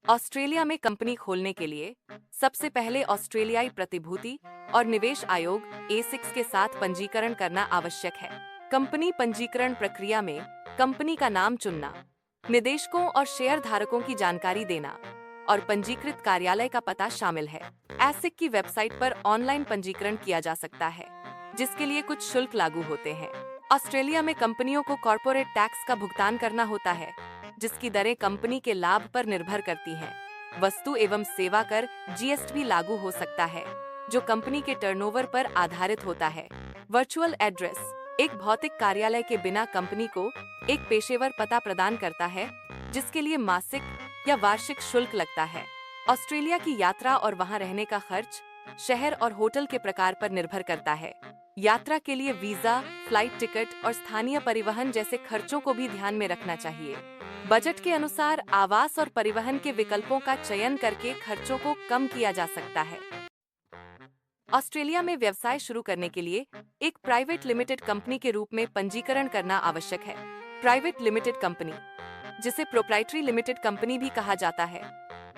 Australia में company खोलने के लिए सबसे पहले ऑस्ट्रेलियाई प्रतिभूति और निवेश आयोग एसिक्स के साथ पंजीकरण करना आवश्यक है। कंपनी पंजीकरण प्रक्रिया में कंपनी का नाम चुनना, निदेशकों और शेयर धारकों की जानकारी देना और पंजीकृत कार्यालय का पता शामिल है। एसिक की वेबसाइट पर ऑनलाइन पंजीकरण किया जा सकता है, जिसके लिए कुछ शुल्क लागू होते हैं। ऑस्ट्रेलिया में कंपनियों को कॉर्पोरेट टैक्स का भुगतान करना होता है, जिसकी दरें कंपनी के लाभ पर निर्भर करती हैं। वस्तु एवं सेवा कर जीएसटी भी लागू हो सकता है, जो कंपनी के टर्नओवर पर आधारित होता है। वर्चुअल एड्रेस एक भौतिक कार्यालय के बिना कंपनी को एक पेशेवर पता प्रदान करता है, जिसके लिए मासिक या वार्षिक शुल्क लगता है। ऑस्ट्रेलिया की यात्रा और वहां रहने का खर्च शहर और होटल के प्रकार पर निर्भर करता है। यात्रा के लिए वीजा, फ्लाइट टिकट और स्थानीय परिवहन जैसे खर्चों को भी ध्यान में रखना चाहिए। बजट के अनुसार आवास और परिवहन के विकल्पों का चयन करके खर्चों को कम किया जा सकता है। ऑस्ट्रेलिया में व्यवसाय शुरू करने के लिए एक प्राइवेट लिमिटेड कंपनी के रूप में पंजीकरण करना आवश्यक है। प्राइवेट लिमिटेड कंपनी, जिसे प्रोप्राइटरी लिमिटेड कंपनी भी कहा जाता है,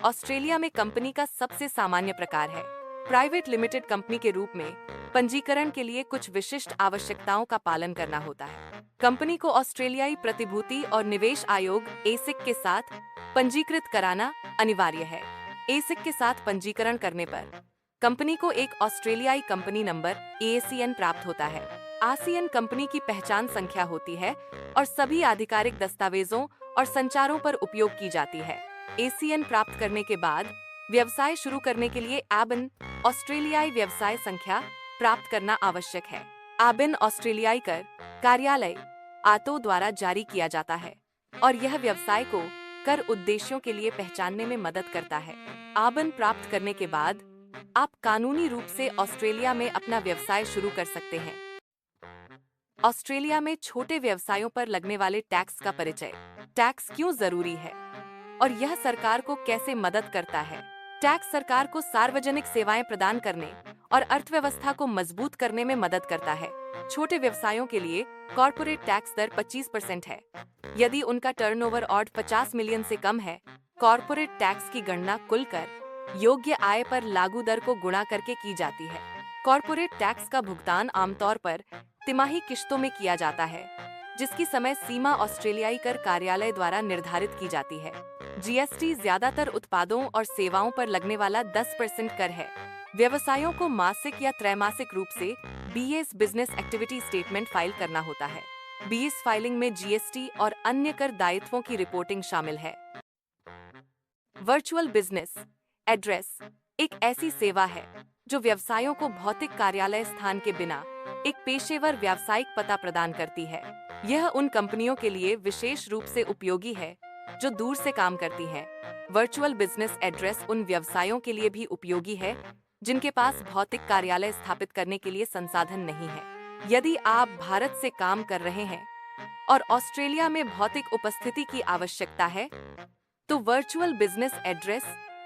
ऑस्ट्रेलिया में कंपनी का सबसे सामान्य प्रकार है। प्राइवेट लिमिटेड कंपनी के रूप में पंजीकरण के लिए कुछ विशिष्ट आवश्यकताओं का पालन करना होता है। कंपनी को ऑस्ट्रेलियाई प्रतिभूति और निवेश आयोग एसिक के साथ पंजीकृत कराना अनिवार्य है। एसिक के साथ पंजीकरण करने पर कंपनी को एक ऑस्ट्रेलियाई कंपनी नंबर ASIN प्राप्त होता है। ASIN कंपनी की पहचान संख्या होती है और सभी आधिकारिक दस्तावेजों और संचारों पर उपयोग की जाती है। ASIN प्राप्त करने के बाद व्यवसाय शुरू करने के लिए ABN ऑस्ट्रेलियाई व्यवसाय संख्या प्राप्त करना आवश्यक है। ABN ऑस्ट्रेलियाई कर कार्यालय आतो द्वारा जारी किया जाता है और यह व्यवसाय को कर उद्देश्यों के लिए पहचानने में मदद करता है। ABN प्राप्त करने के बाद आप कानूनी रूप से ऑस्ट्रेलिया में अपना व्यवसाय शुरू कर सकते हैं। ऑस्ट्रेलिया में छोटे व्यवसायों पर लगने वाले टैक्स का परिचय। टैक्स क्यों जरूरी है और यह सरकार को कैसे मदद करता है? टैक्स सरकार को सार्वजनिक सेवाएं प्रदान करने और अर्थव्यवस्था को मजबूत करने में मदद करता है। छोटे व्यवसायों के लिए कॉर्पोरेट टैक्स दर 25% है। यदि उनका टर्नओवर ऑड 50 मिलियन से कम है, कॉर्पोरेट टैक्स की गणना कुल कर योग्य आय पर लागू दर को गुणा करके की जाती है। कॉर्पोरेट टैक्स का भुगतान आमतौर पर तिमाही किश्तों में किया जाता है, जिसकी समय सीमा ऑस्ट्रेलियाई कर कार्यालय द्वारा निर्धारित की जाती है। जीएसटी ज्यादातर उत्पादों और सेवाओं पर लगने वाला 10% कर है। व्यवसायों को मासिक या त्रैमासिक रूप से BS business activity statement file करना होता है। BS फाइलिंग में जीएसटी और अन्य कर दायित्वों की रिपोर्टिंग शामिल है। वर्चुअल बिजनेस एड्रेस एक ऐसी सेवा है जो व्यवसायों को भौतिक कार्यालय स्थान के बिना एक पेशेवर व्यावसायिक पता प्रदान करती है। यह उन कंपनियों के लिए विशेष रूप से उपयोगी है जो दूर से काम करती हैं। वर्चुअल बिजनेस एड्रेस उन व्यवसायों के लिए भी उपयोगी है जिनके पास भौतिक कार्यालय स्थापित करने के लिए संसाधन नहीं है। यदि आप भारत से काम कर रहे हैं और ऑस्ट्रेलिया में भौतिक उपस्थिति की आवश्यकता है, तो वर्चुअल बिजनेस एड्रेस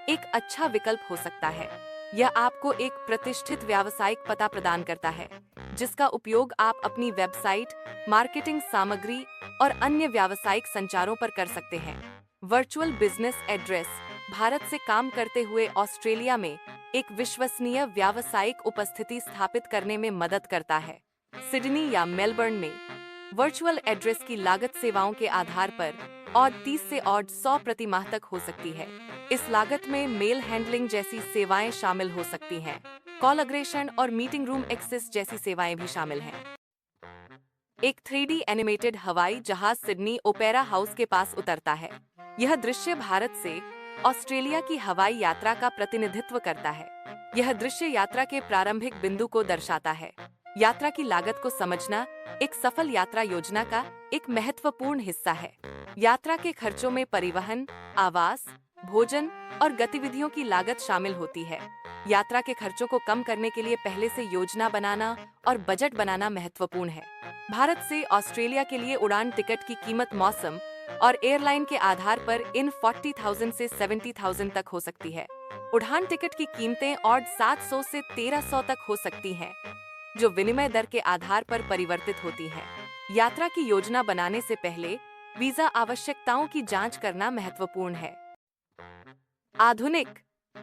एक अच्छा विकल्प हो सकता है। यह आपको एक प्रतिष्ठित व्यावसायिक पता प्रदान करता है, जिसका उपयोग आप अपनी वेबसाइट, मार्केटिंग सामग्री और अन्य व्यावसायिक संचारों पर कर सकते हैं। वर्चुअल बिजनेस एड्रेस भारत से काम करते हुए ऑस्ट्रेलिया में एक विश्वसनीय व्यावसायिक उपस्थिति स्थापित करने में मदद करता है। सिडनी या मेलबर्न में वर्चुअल एड्रेस की लागत सेवाओं के आधार पर और 30 से और 100 प्रति माह तक हो सकती है। इस लागत में मेल हैंडलिंग जैसी सेवाएं शामिल हो सकती हैं। कॉल अग्रेषण और मीटिंग रूम एक्सेस जैसी सेवाएं भी शामिल हैं। एक 3D एनिमेटेड हवाई जहाज सिडनी ओपेरा हाउस के पास उतरता है। यह दृश्य भारत से ऑस्ट्रेलिया की हवाई यात्रा का प्रतिनिधित्व करता है। यह दृश्य यात्रा के प्रारंभिक बिंदु को दर्शाता है। यात्रा की लागत को समझना एक सफल यात्रा योजना का एक महत्वपूर्ण हिस्सा है। यात्रा के खर्चों में परिवहन, आवास, भोजन और गतिविधियों की लागत शामिल होती है। यात्रा के खर्चों को कम करने के लिए पहले से योजना बनाना और बजट बनाना महत्वपूर्ण है। भारत से ऑस्ट्रेलिया के लिए उड़ान टिकट की कीमत मौसम और एयरलाइन के आधार पर इन 40,000 से 70,000 तक हो सकती है। उड़ान टिकट की कीमतें और 700 से 1300 तक हो सकती हैं, जो विनिमय दर के आधार पर परिवर्तित होती है। यात्रा की योजना बनाने से पहले वीजा आवश्यकताओं की जांच करना महत्वपूर्ण है। आधुनिक,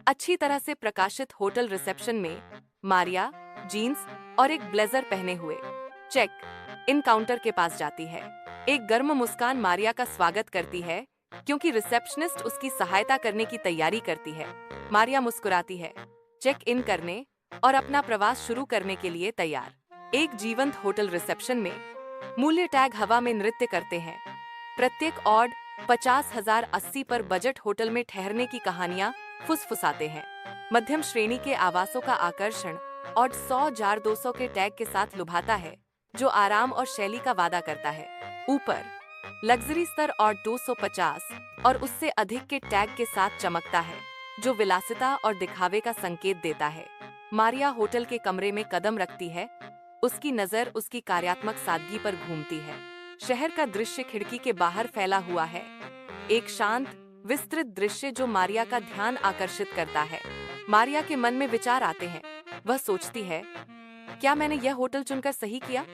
अच्छी तरह से प्रकाशित होटल रिसेप्शन में मारिया जीन्स और एक ब्लेजर पहने हुए चेक इन काउंटर के पास जाती है। एक गर्म मुस्कान मारिया का स्वागत करती है क्योंकि रिसेप्शनिस्ट उसकी सहायता करने की तैयारी करती है। मारिया मुस्कुराती है, चेक इन करने और अपना प्रवास शुरू करने के लिए तैयार। एक जीवंत होटल रिसेप्शन में मूल्य टैग हवा में नृत्य करते हैं। प्रत्येक ऑड 50,000 80 पर बजट होटल में ठहरने की कहानियां फुसफुसाते हैं। मध्यम श्रेणी के आवासों का आकर्षण ऑड 100,200 के टैग के साथ लुभाता है, जो आराम और शैली का वादा करता है। ऊपर लग्जरी स्तर ऑड 250 और उससे अधिक के टैग के साथ चमकता है, जो विलासिता और दिखावे का संकेत देता है। मारिया होटल के कमरे में कदम रखती है, उसकी नजर उसकी कार्यात्मक सादगी पर घूमती है। शहर का दृश्य खिड़की के बाहर फैला हुआ है, एक शांत विस्तृत दृश्य जो मारिया का ध्यान आकर्षित करता है। मारिया के मन में विचार आते हैं। वह सोचती है, क्या मैंने यह होटल चुनकर सही किया?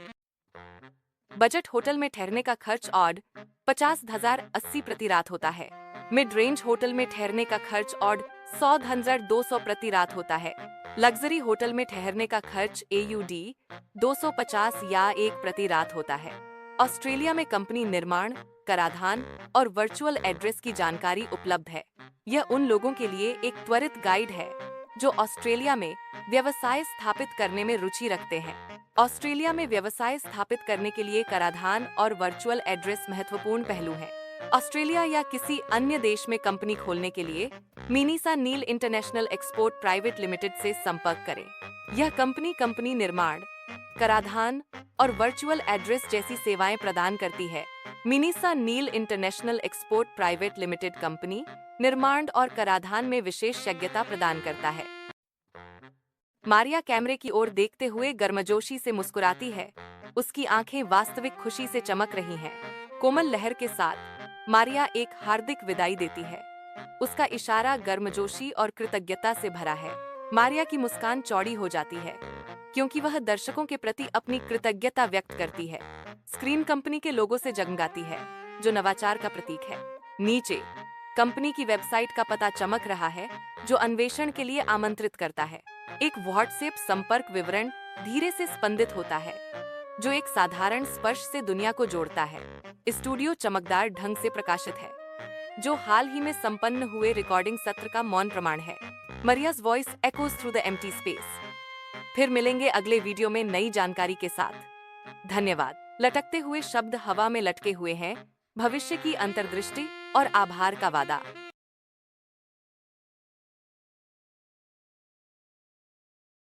बजट होटल में ठहरने का खर्च ऑड 50,000 80 प्रति रात होता है। मिड रेंज होटल में ठहरने का खर्च ऑड 100,200 प्रति रात होता है। लग्जरी होटल में ठहरने का खर्च AUD 250 या 1 प्रति रात होता है। ऑस्ट्रेलिया में कंपनी निर्माण, कराधान और वर्चुअल एड्रेस की जानकारी उपलब्ध है। यह उन लोगों के लिए एक त्वरित गाइड है जो ऑस्ट्रेलिया में व्यवसाय स्थापित करने में रुचि रखते हैं। ऑस्ट्रेलिया में व्यवसाय स्थापित करने के लिए कराधान और वर्चुअल एड्रेस महत्वपूर्ण पहलू हैं। ऑस्ट्रेलिया या किसी अन्य देश में कंपनी खोलने के लिए मिनीसा Neel international export private limited से संपर्क करें। यह कंपनी निर्माण, कराधान और वर्चुअल एड्रेस जैसी सेवाएं प्रदान करती है। Minisa Neel international export private limited company निर्माण और कराधान में विशेषज्ञता प्रदान करता है। मारिया कैमरे की ओर देखते हुए गर्मजोशी से मुस्कुराती है। उसकी आंखें वास्तविक खुशी से चमक रही हैं। कोमल लहर के साथ मारिया एक हार्दिक विदाई देती है। उसका इशारा गर्मजोशी और कृतज्ञता से भरा है। मारिया की मुस्कान चौड़ी हो जाती है क्योंकि वह दर्शकों के प्रति अपनी कृतज्ञता व्यक्त करती है। स्क्रीन कंपनी के लोगो से जगमगाती है, जो नवाचार का प्रतीक है। नीचे कंपनी की वेबसाइट का पता चमक रहा है, जो अन्वेषण के लिए आमंत्रित करता है। एक व्हाट्सएप संपर्क विवरण धीरे से स्पंदित होता है, जो एक साधारण स्पर्श से दुनिया को जोड़ता है। स्टूडियो चमकदार ढंग से प्रकाशित है, जो हाल ही में संपन्न हुए रिकॉर्डिंग सत्र का मौन प्रमाण है। मारिया's voice echoes through the empty space। फिर मिलेंगे अगले वीडियो में नई जानकारी के साथ। धन्यवाद। लटकते हुए शब्द हवा में लटके हुए हैं, भविष्य की अंतर्दृष्टि और आभार का वादा।